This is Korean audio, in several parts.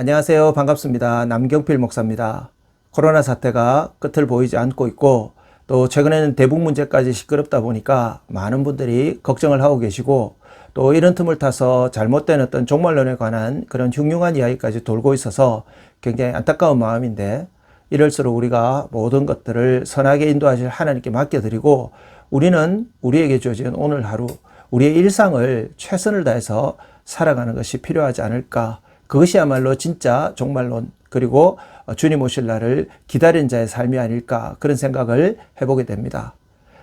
안녕하세요. 반갑습니다. 남경필 목사입니다. 코로나 사태가 끝을 보이지 않고 있고 또 최근에는 대북 문제까지 시끄럽다 보니까 많은 분들이 걱정을 하고 계시고 또 이런 틈을 타서 잘못된 어떤 종말론에 관한 그런 흉흉한 이야기까지 돌고 있어서 굉장히 안타까운 마음인데, 이럴수록 우리가 모든 것들을 선하게 인도하실 하나님께 맡겨드리고 우리는 우리에게 주어진 오늘 하루 우리의 일상을 최선을 다해서 살아가는 것이 필요하지 않을까. 그것이야말로 진짜 종말론, 그리고 주님 오실 날을 기다린 자의 삶이 아닐까, 그런 생각을 해보게 됩니다.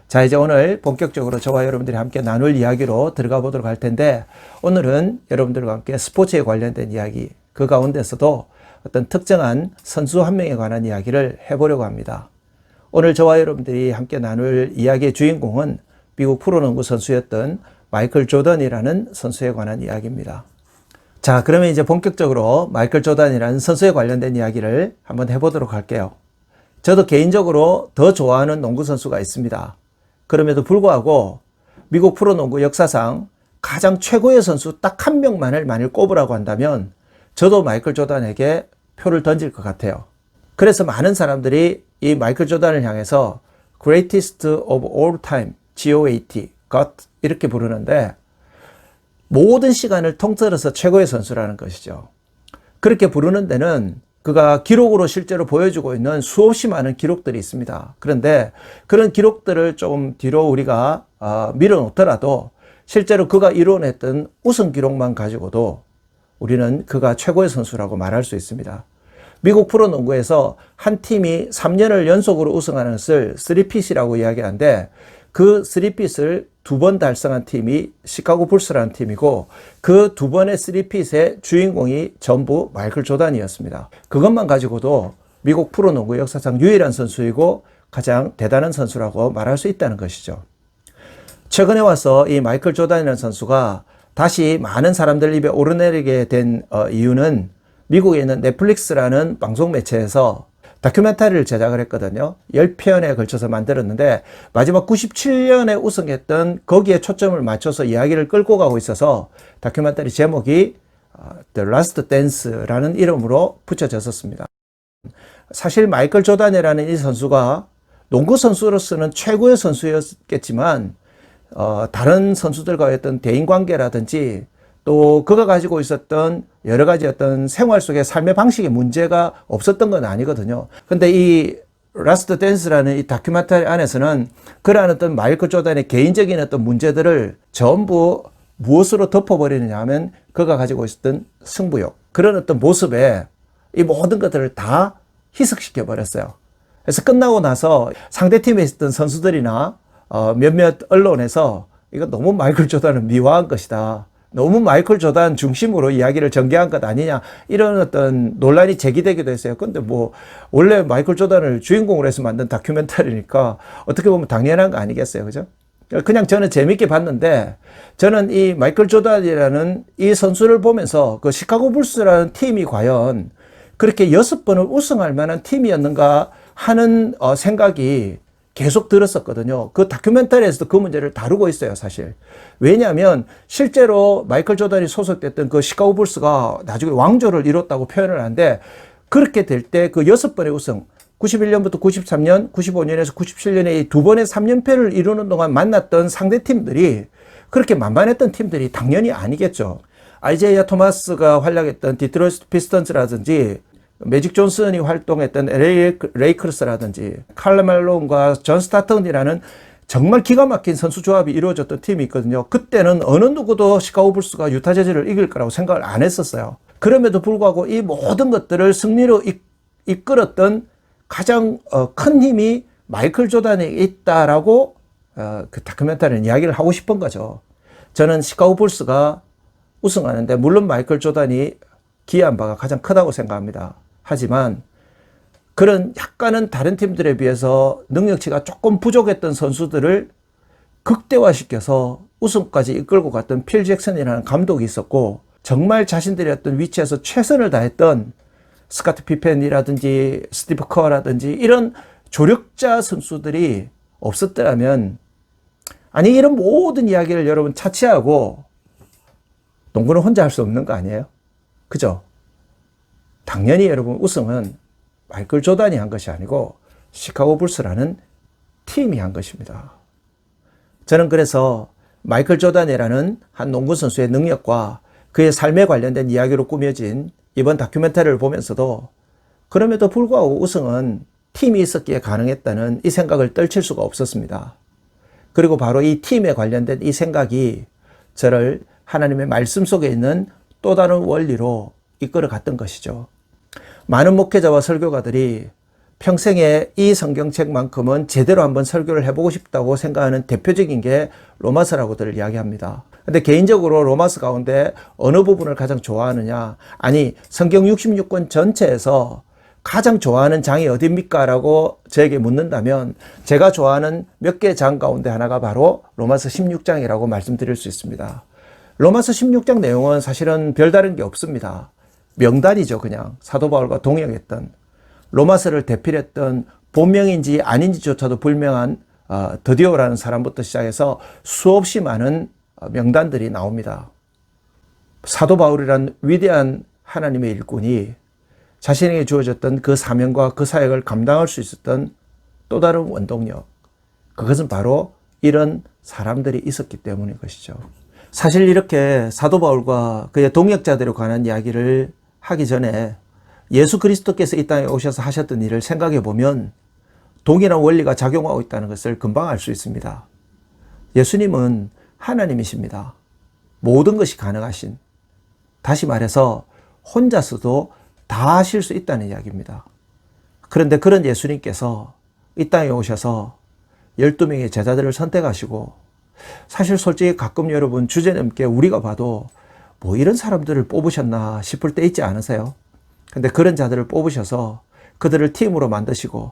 자, 이제 오늘 본격적으로 저와 여러분들이 함께 나눌 이야기로 들어가 보도록 할 텐데, 오늘은 여러분들과 함께 스포츠에 관련된 이야기, 그 가운데서도 어떤 특정한 선수 한 명에 관한 이야기를 해보려고 합니다. 오늘 저와 여러분들이 함께 나눌 이야기의 주인공은 미국 프로농구 선수였던 마이클 조던이라는 선수에 관한 이야기입니다. 자, 그러면 이제 본격적으로 마이클 조던이라는 선수에 관련된 이야기를 한번 해보도록 할게요. 저도 개인적으로 더 좋아하는 농구 선수가 있습니다. 그럼에도 불구하고 미국 프로농구 역사상 가장 최고의 선수 딱 한 명만을 만일 꼽으라고 한다면 저도 마이클 조던에게 표를 던질 것 같아요. 그래서 많은 사람들이 이 마이클 조던을 향해서 Greatest of All Time, GOAT, GOAT 이렇게 부르는데, 모든 시간을 통틀어서 최고의 선수라는 것이죠. 그렇게 부르는 데는 그가 기록으로 실제로 보여주고 있는 수없이 많은 기록들이 있습니다. 그런데 그런 기록들을 좀 뒤로 우리가 밀어놓더라도 실제로 그가 이뤄냈던 우승 기록만 가지고도 우리는 그가 최고의 선수라고 말할 수 있습니다. 미국 프로농구에서 한 팀이 3년을 연속으로 우승하는 것을 3핏이라고 이야기하는데, 그 3핏을 2번 달성한 팀이 시카고 불스라는 팀이고, 그 2번의 3핏의 주인공이 전부 마이클 조던이었습니다. 그것만 가지고도 미국 프로농구 역사상 유일한 선수이고 가장 대단한 선수라고 말할 수 있다는 것이죠. 최근에 와서 이 마이클 조던이라는 선수가 다시 많은 사람들 입에 오르내리게 된 이유는 미국에 있는 넷플릭스라는 방송 매체에서 다큐멘터리를 제작을 했거든요. 10편에 걸쳐서 만들었는데 마지막 97년에 우승했던 거기에 초점을 맞춰서 이야기를 끌고 가고 있어서 다큐멘터리 제목이 The Last Dance라는 이름으로 붙여졌었습니다. 사실 마이클 조던이라는 이 선수가 농구 선수로서는 최고의 선수였겠지만 다른 선수들과의 어떤 대인관계라든지 또 그가 가지고 있었던 여러 가지 어떤 생활 속의 삶의 방식에 문제가 없었던 건 아니거든요. 근데 이 라스트 댄스라는 이 다큐멘터리 안에서는 그러한 어떤 마이클 조던의 개인적인 어떤 문제들을 전부 무엇으로 덮어버리느냐 하면 그가 가지고 있었던 승부욕, 그런 어떤 모습에 이 모든 것들을 다 희석시켜 버렸어요. 그래서 끝나고 나서 상대팀에 있었던 선수들이나 몇몇 언론에서 이거 너무 마이클 조던을 미화한 것이다, 너무 마이클 조던 중심으로 이야기를 전개한 것 아니냐, 이런 어떤 논란이 제기되기도 했어요. 근데 뭐 원래 마이클 조던을 주인공으로 해서 만든 다큐멘터리니까 어떻게 보면 당연한 거 아니겠어요, 그죠? 그냥 저는 재밌게 봤는데, 저는 이 마이클 조던이라는 이 선수를 보면서 그 시카고 불스라는 팀이 과연 그렇게 6번을 우승할 만한 팀이었는가 하는 생각이 계속 들었었거든요. 그 다큐멘터리에서도 그 문제를 다루고 있어요, 사실. 왜냐하면 실제로 마이클 조던이 소속됐던 그 시카고 불스가 나중에 왕조를 이뤘다고 표현을 하는데, 그렇게 될 때 그 6번의 우승, 91년부터 93년, 95년에서 97년에 이 2번의 3연패를 이루는 동안 만났던 상대팀들이 그렇게 만만했던 팀들이 당연히 아니겠죠. 아이제이아 토마스가 활약했던 디트로이트 피스턴즈라든지 매직 존슨이 활동했던 LA 레이커스라든지 칼 멜론과 존 스타턴이라는 정말 기가 막힌 선수 조합이 이루어졌던 팀이 있거든요. 그때는 어느 누구도 시카고 불스가 유타 재즈를 이길 거라고 생각을 안 했었어요. 그럼에도 불구하고 이 모든 것들을 승리로 이끌었던 가장 큰 힘이 마이클 조던에 있다라고 그 다큐멘터리는 이야기를 하고 싶은 거죠. 저는 시카고 불스가 우승하는데 물론 마이클 조던이 기여한 바가 가장 크다고 생각합니다. 하지만 그런 약간은 다른 팀들에 비해서 능력치가 조금 부족했던 선수들을 극대화시켜서 우승까지 이끌고 갔던 필 잭슨이라는 감독이 있었고, 정말 자신들의 어떤 위치에서 최선을 다했던 스카트 피펜이라든지 스티브 커라든지 이런 조력자 선수들이 없었더라면, 아니 이런 모든 이야기를 여러분 차치하고 농구는 혼자 할 수 없는 거 아니에요? 그죠? 당연히 여러분 우승은 마이클 조단이 한 것이 아니고 시카고 불스라는 팀이 한 것입니다. 저는 그래서 마이클 조단이라는 한 농구 선수의 능력과 그의 삶에 관련된 이야기로 꾸며진 이번 다큐멘터리를 보면서도 그럼에도 불구하고 우승은 팀이 있었기에 가능했다는 이 생각을 떨칠 수가 없었습니다. 그리고 바로 이 팀에 관련된 이 생각이 저를 하나님의 말씀 속에 있는 또 다른 원리로 이끌어 갔던 것이죠. 많은 목회자와 설교가들이 평생에 이 성경책만큼은 제대로 한번 설교를 해보고 싶다고 생각하는 대표적인 게 로마서라고들 이야기합니다. 근데 개인적으로 로마서 가운데 어느 부분을 가장 좋아하느냐? 아니, 성경 66권 전체에서 가장 좋아하는 장이 어디입니까? 라고 저에게 묻는다면 제가 좋아하는 몇 개 장 가운데 하나가 바로 로마서 16장이라고 말씀드릴 수 있습니다. 로마서 16장 내용은 사실은 별다른 게 없습니다. 명단이죠. 그냥 사도 바울과 동역했던, 로마서를 대필했던, 본명인지 아닌지조차도 불명한 드디오라는 사람부터 시작해서 수없이 많은 명단들이 나옵니다. 사도 바울이란 위대한 하나님의 일꾼이 자신에게 주어졌던 그 사명과 그 사역을 감당할 수 있었던 또 다른 원동력, 그것은 바로 이런 사람들이 있었기 때문인 것이죠. 사실 이렇게 사도 바울과 그의 동역자들에 관한 이야기를 하기 전에 예수 그리스도께서 이 땅에 오셔서 하셨던 일을 생각해 보면 동일한 원리가 작용하고 있다는 것을 금방 알 수 있습니다. 예수님은 하나님이십니다. 모든 것이 가능하신, 다시 말해서 혼자서도 다 하실 수 있다는 이야기입니다. 그런데 그런 예수님께서 이 땅에 오셔서 12명의 제자들을 선택하시고, 사실 솔직히 가끔 여러분 주제넘게 우리가 봐도 뭐 이런 사람들을 뽑으셨나 싶을 때 있지 않으세요? 근데 그런 자들을 뽑으셔서 그들을 팀으로 만드시고,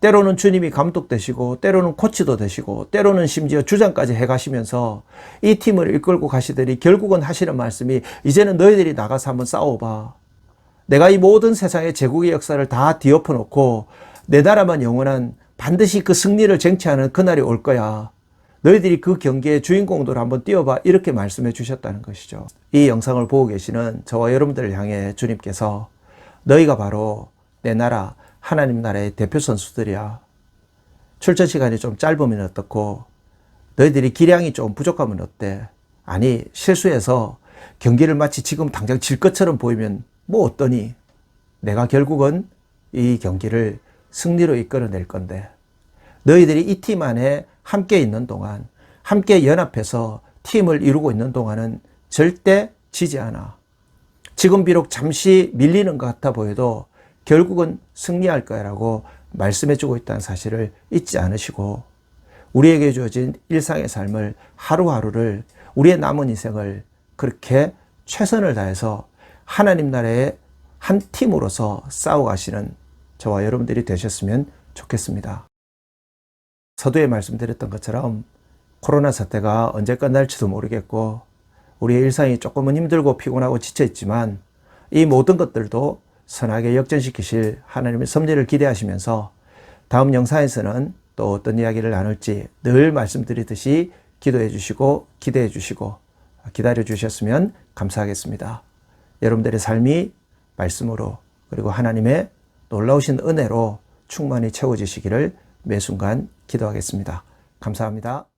때로는 주님이 감독 되시고, 때로는 코치도 되시고, 때로는 심지어 주장까지 해가시면서 이 팀을 이끌고 가시더니 결국은 하시는 말씀이, 이제는 너희들이 나가서 한번 싸워봐. 내가 이 모든 세상의 제국의 역사를 다 뒤엎어 놓고 내 나라만 영원한, 반드시 그 승리를 쟁취하는 그날이 올 거야. 너희들이 그 경기의 주인공들 한번 뛰어봐. 이렇게 말씀해 주셨다는 것이죠. 이 영상을 보고 계시는 저와 여러분들을 향해 주님께서 너희가 바로 내 나라, 하나님 나라의 대표 선수들이야. 출전 시간이 좀 짧으면 어떻고, 너희들이 기량이 좀 부족하면 어때? 아니, 실수해서 경기를 마치 지금 당장 질 것처럼 보이면 뭐 어떠니? 내가 결국은 이 경기를 승리로 이끌어낼 건데, 너희들이 이 팀 안에 함께 있는 동안, 함께 연합해서 팀을 이루고 있는 동안은 절대 지지 않아. 지금 비록 잠시 밀리는 것 같아 보여도 결국은 승리할 거라고 말씀해주고 있다는 사실을 잊지 않으시고, 우리에게 주어진 일상의 삶을, 하루하루를, 우리의 남은 인생을 그렇게 최선을 다해서 하나님 나라의 한 팀으로서 싸워가시는 저와 여러분들이 되셨으면 좋겠습니다. 서두에 말씀드렸던 것처럼 코로나 사태가 언제 끝날지도 모르겠고, 우리의 일상이 조금은 힘들고 피곤하고 지쳐있지만 이 모든 것들도 선하게 역전시키실 하나님의 섭리를 기대하시면서 다음 영상에서는 또 어떤 이야기를 나눌지 늘 말씀드리듯이 기도해 주시고 기대해 주시고 기다려 주셨으면 감사하겠습니다. 여러분들의 삶이 말씀으로, 그리고 하나님의 놀라우신 은혜로 충만히 채워지시기를 매 순간 기도하겠습니다. 감사합니다.